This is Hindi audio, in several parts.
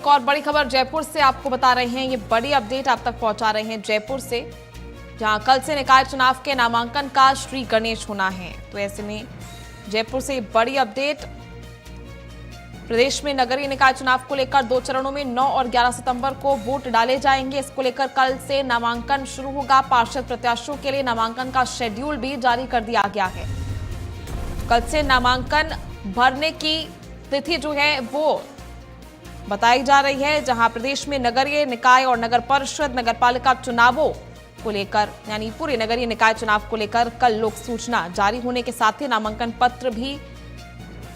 एक और बड़ी खबर जयपुर से आपको बता रहे हैं। ये बड़ी अपडेट आप तक पहुंचा रहे हैं जयपुर से, जहां कल से निकाय चुनाव के नामांकन का श्री गणेश होना है। तो ऐसे में जयपुर से बड़ी अपडेट। प्रदेश में नगरीय निकाय चुनाव को लेकर 2 चरणों में 9 और 11 सितंबर को वोट डाले जाएंगे। इसको लेकर कल से नामांकन शुरू होगा। पार्षद प्रत्याशियों के लिए नामांकन का शेड्यूल भी जारी कर दिया गया है। कल से नामांकन भरने की तिथि जो है वो बताई जा रही है, जहां प्रदेश में नगरीय निकाय और नगर परिषद नगरपालिका चुनावों को लेकर यानी पूरे नगरीय निकाय चुनाव को लेकर कल लोक सूचना जारी होने के साथ ही नामांकन पत्र भी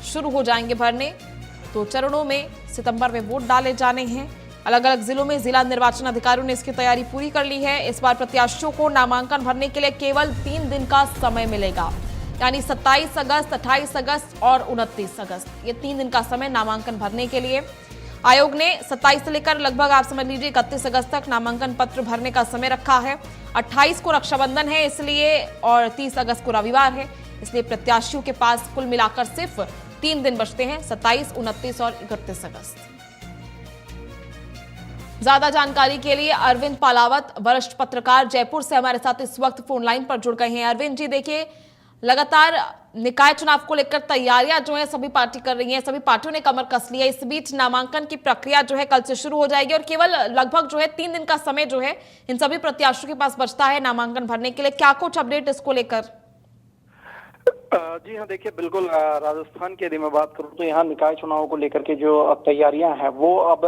शुरू हो जाएंगे भरने। 2 चरणों में सितंबर में वोट डाले जाने हैं। अलग अलग जिलों में जिला निर्वाचन अधिकारियों ने इसकी तैयारी पूरी कर ली है। इस बार प्रत्याशियों को नामांकन भरने के लिए केवल 3 दिन का समय मिलेगा, यानी 27 अगस्त, 28 अगस्त और 29 अगस्त। ये 3 दिन का समय नामांकन भरने के लिए आयोग ने 27 से लेकर लगभग आप समझ लीजिए 31 अगस्त तक नामांकन पत्र भरने का समय रखा है। 28 को रक्षाबंधन है इसलिए, और 30 अगस्त को रविवार है, इसलिए प्रत्याशियों के पास कुल मिलाकर सिर्फ 3 दिन बचते हैं, 27, 29 और 31 अगस्त। ज्यादा जानकारी के लिए अरविंद पालावत, वरिष्ठ पत्रकार, जयपुर से हमारे साथ इस वक्त फोन लाइन पर जुड़ गए हैं। अरविंद जी, देखिए लगातार निकाय चुनाव को लेकर तैयारियां जो है सभी पार्टी कर रही हैं, सभी पार्टियों ने कमर कस ली है। इस बीच नामांकन की प्रक्रिया जो है कल से शुरू हो जाएगी और केवल लगभग जो है 3 दिन का समय जो है इन सभी प्रत्याशियों के पास बचता है नामांकन भरने के लिए। क्या कुछ अपडेट इसको लेकर? जी हाँ, देखिए बिल्कुल। राजस्थान की यदि मैं बात करूं तो यहाँ निकाय चुनाव को लेकर के जो तैयारियां हैं वो अब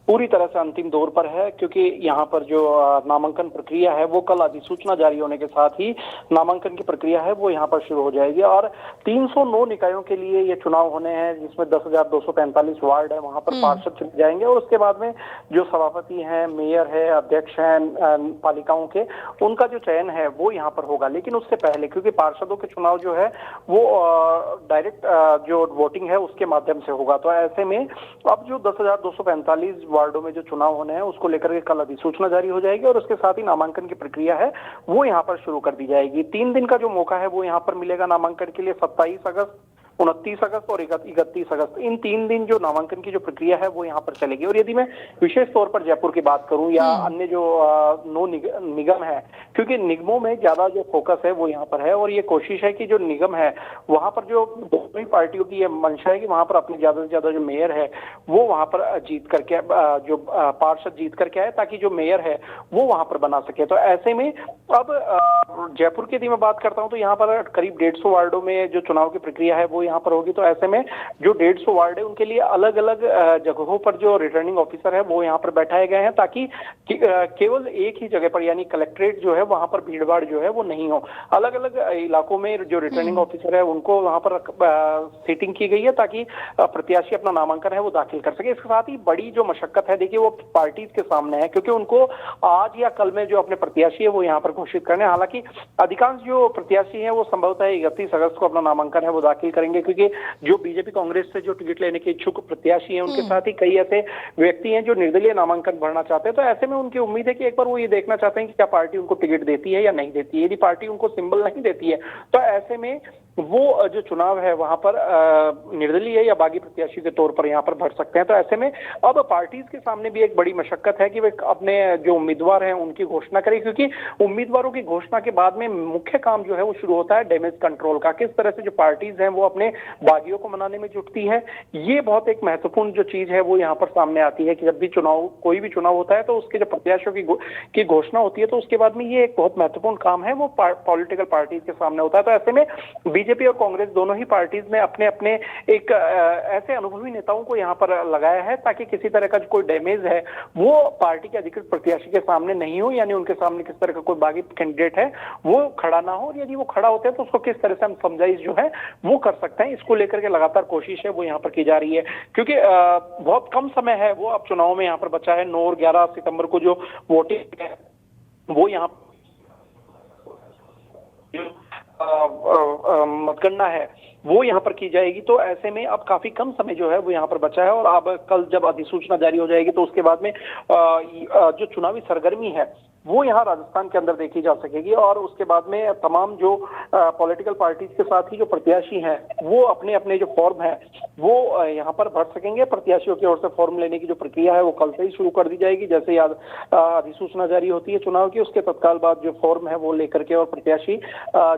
पूरी तरह से अंतिम दौर पर है, क्योंकि यहाँ पर जो नामांकन प्रक्रिया है वो कल अधिसूचना जारी होने के साथ ही नामांकन की प्रक्रिया है वो यहाँ पर शुरू हो जाएगी। और 309 निकायों के लिए ये चुनाव होने हैं, जिसमें 10,245 वार्ड है, वहां पर पार्षद चुने जाएंगे और उसके बाद में जो सभापति हैं, मेयर है, अध्यक्ष हैं पालिकाओं के, उनका जो चयन है वो यहाँ पर होगा। लेकिन उससे पहले, क्योंकि पार्षदों के चुनाव जो है वो डायरेक्ट जो वोटिंग है उसके माध्यम से होगा, तो ऐसे में अब जो 10,245 वार्डों में जो चुनाव होने हैं उसको लेकर के कल अधिसूचना जारी हो जाएगी और उसके साथ ही नामांकन की प्रक्रिया है वो यहाँ पर शुरू कर दी जाएगी। 3 दिन का जो मौका है वो यहाँ पर मिलेगा नामांकन के लिए। 27 अगस्त, 29 अगस्त और 31 अगस्त, इन 3 दिन जो नामांकन की जो प्रक्रिया है वो यहाँ पर चलेगी। और यदि मैं विशेष तौर पर जयपुर की बात करूं या अन्य जो 9 निगम है, क्योंकि निगमों में ज्यादा जो फोकस है वो यहाँ पर है और ये कोशिश है कि जो निगम है वहां पर जो दोनों पार्टियों की ये मंशा है कि वहां पर अपने ज्यादा से ज्यादा जो मेयर है वो वहां पर जीत करके जो पार्षद जीत करके आए, ताकि जो मेयर है वो वहां पर बना सके। तो ऐसे में अब जयपुर की यदि मैं बात करता हूं तो यहाँ पर करीब 150 वार्डों में जो चुनाव की प्रक्रिया है वो यहाँ पर होगी। तो ऐसे में जो 150 वार्ड है उनके लिए अलग अलग जगहों पर जो रिटर्निंग ऑफिसर है वो यहाँ पर बैठाए गए हैं, ताकि केवल एक ही जगह पर यानी कलेक्ट्रेट जो है वहां पर भीड़भाड़ जो है वो नहीं हो। अलग अलग इलाकों में जो रिटर्निंग ऑफिसर है उनको वहां पर सीटिंग की गई है ताकि प्रत्याशी अपना नामांकन है वो दाखिल कर सके। इसके साथ ही बड़ी जो मशक्कत है, देखिए वो पार्टीज के सामने है, क्योंकि उनको आज या कल में जो अपने प्रत्याशी है वो यहाँ पर घोषित करने। हालांकि अधिकांश जो प्रत्याशी है वो संभवतः 31 अगस्त को अपना नामांकन है वो दाखिल करेंगे, क्योंकि जो बीजेपी कांग्रेस से जो टिकट लेने के इच्छुक प्रत्याशी हैं उनके साथ ही कई ऐसे व्यक्ति हैं जो निर्दलीय नामांकन भरना चाहते हैं। तो ऐसे में उनकी उम्मीद है कि एक बार वो ये देखना चाहते हैं कि क्या पार्टी उनको टिकट देती है या नहीं देती है। यदि पार्टी उनको सिंबल नहीं देती है तो ऐसे में वो जो चुनाव है वहां पर निर्दलीय या बागी प्रत्याशी के तौर पर यहाँ पर भर सकते हैं। तो ऐसे में अब पार्टीज के सामने भी एक बड़ी मशक्कत है कि वे अपने जो उम्मीदवार हैं उनकी घोषणा करें, क्योंकि उम्मीदवारों की घोषणा के बाद में मुख्य काम जो है वो शुरू होता है डैमेज कंट्रोल का। किस तरह से जो पार्टीज हैं वो अपने बागियों को मनाने में जुटती है, ये बहुत एक महत्वपूर्ण जो चीज है वो यहाँ पर सामने आती है कि जब भी कोई भी चुनाव होता है तो उसके जो प्रत्याशियों की घोषणा होती है तो उसके बाद में ये एक बहुत महत्वपूर्ण काम है वो पॉलिटिकल पार्टीज के सामने होता है। तो ऐसे में बीजेपी और कांग्रेस दोनों ही पार्टीज ने अपने अपने एक ऐसे अनुभवी नेताओं को यहाँ पर लगाया है ताकि किसी तरह का जो कोई डैमेज है वो पार्टी के अधिकृत प्रत्याशी के सामने नहीं हो, यानी उनके सामने किस तरह का कोई बागी कैंडिडेट है वो खड़ा ना हो, और यदि वो खड़ा होते हैं तो उसको किस तरह से हम समझाइश जो है वो कर सकते हैं। इसको लेकर के लगातार कोशिश है वो यहाँ पर की जा रही है, क्योंकि बहुत कम समय है वो अब चुनाव में यहाँ पर बचा है। 9 और 11 सितंबर को जो वोटिंग है वो यहाँ मतगणना है वो यहाँ पर की जाएगी। तो ऐसे में अब काफी कम समय जो है वो यहाँ पर बचा है और अब कल जब अधिसूचना जारी हो जाएगी तो उसके बाद में जो चुनावी सरगर्मी है वो यहाँ राजस्थान के अंदर देखी जा सकेगी। और उसके बाद में तमाम जो पॉलिटिकल पार्टीज के साथ ही जो प्रत्याशी हैं वो अपने अपने जो फॉर्म है वो यहाँ पर भर सकेंगे। प्रत्याशियों की ओर से फॉर्म लेने की जो प्रक्रिया है वो कल से ही शुरू कर दी जाएगी। जैसे याद अधिसूचना जारी होती है चुनाव की, उसके तत्काल बाद जो फॉर्म है वो लेकर के और प्रत्याशी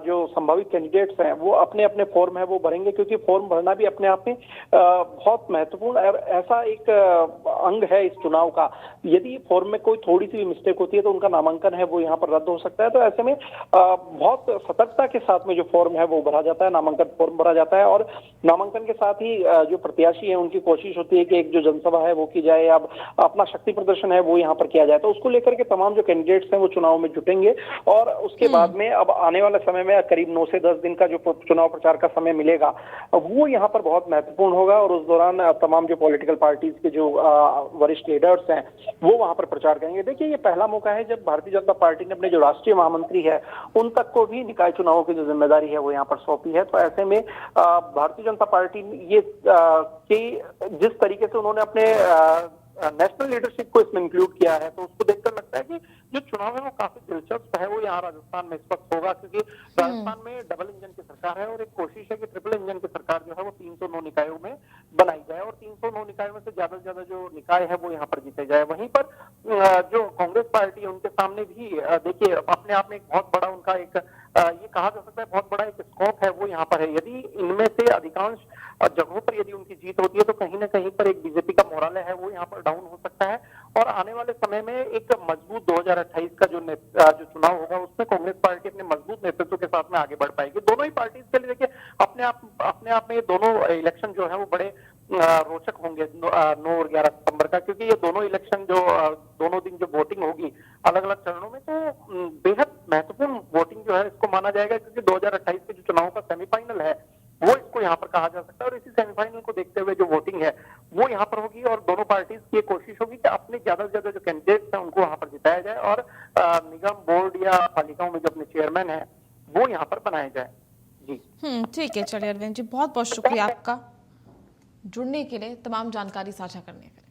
जो संभावित कैंडिडेट्स हैं वो अपने अपने फॉर्म है वो भरेंगे, क्योंकि फॉर्म भरना भी अपने आप में बहुत महत्वपूर्ण ऐसा एक अंग है इस चुनाव का। यदि फॉर्म में कोई थोड़ी सी भी मिस्टेक होती है तो उनका नामांकन है वो यहाँ पर रद्द हो सकता है। तो ऐसे में बहुत सतर्कता के साथ में जो फॉर्म है वो भरा जाता है, नामांकन फॉर्म भरा जाता है। और नामांकन के साथ ही जो प्रत्याशी है उनकी कोशिश होती है कि एक जो जनसभा है वो की जाए, अब अपना शक्ति प्रदर्शन है वो यहाँ पर किया जाए। तो उसको लेकर के तमाम जो कैंडिडेट्स हैं वो चुनाव में जुटेंगे। और उसके बाद में अब आने वाले समय में करीब 9 से 10 दिन का जो चुनाव प्रचार का समय मिलेगा वो यहाँ पर बहुत महत्वपूर्ण होगा। और उस दौरान तमाम जो पॉलिटिकल पार्टीज के जो वरिष्ठ लीडर्स हैं वो वहां पर प्रचार करेंगे। देखिए, ये पहला मौका है जब भारतीय जनता पार्टी ने अपने जो राष्ट्रीय महामंत्री है उन तक को भी निकाय चुनावों की जो जिम्मेदारी है वो यहाँ पर सौंपी है। तो ऐसे में भारतीय जनता पार्टी ये कि जिस तरीके से उन्होंने अपने नेशनल लीडरशिप को इसमें इंक्लूड किया है, तो उसको देखकर लगता है कि जो चुनाव है वो काफी दिलचस्प है वो यहाँ राजस्थान में इस वक्त होगा। क्योंकि राजस्थान में डबल इंजन की सरकार है और एक कोशिश है कि ट्रिपल इंजन की सरकार जो है वो 309 निकायों में बनाई जाए और 309 निकायों में से ज्यादा से ज्यादा जो निकाय है वो यहाँ पर जीते जाए। वहीं पर जो कांग्रेस पार्टी है उनके सामने भी देखिए अपने आप में एक बहुत बड़ा उनका एक ये कहा जा सकता है बहुत बड़ा एक स्कोप है वो यहाँ पर है। यदि इनमें से अधिकांश जगहों पर यदि उनकी जीत होती है तो कहीं ना कहीं पर एक बीजेपी का मोराल है वो यहाँ पर डाउन हो सकता है। और आने वाले समय में एक मजबूत 2028 का जो चुनाव होगा उसमें कांग्रेस पार्टी अपने मजबूत नेतृत्व के साथ में आगे बढ़ पाएगी। दोनों ही पार्टीज के लिए देखिए अपने आप में ये दोनों इलेक्शन जो है वो बड़े रोचक होंगे 9 और 11 सितंबर का, क्योंकि ये दोनों इलेक्शन जो दोनों दिन जो वोटिंग होगी अलग अलग चरणों में, तो बेहद महत्वपूर्ण वोटिंग जो है इसको माना जाएगा। क्योंकि 2028 के जो चुनाव का सेमीफाइनल है वो इसको यहाँ पर कहा जा सकता है और इसी सेमीफाइनल को देखते हुए जो वोटिंग है वो यहाँ पर होगी और दोनों पार्टीज की कोशिश होगी कि अपने ज्यादा से ज्यादा जो कैंडिडेट्स हैं उनको वहां पर जिताया जाए और निगम बोर्ड या पालिकाओं में जो अपने चेयरमैन है वो यहाँ पर बनाए जाए। जी ठीक है, चलिए अरविंद जी, बहुत बहुत शुक्रिया आपका जुड़ने के लिए, तमाम जानकारी साझा करने के लिए।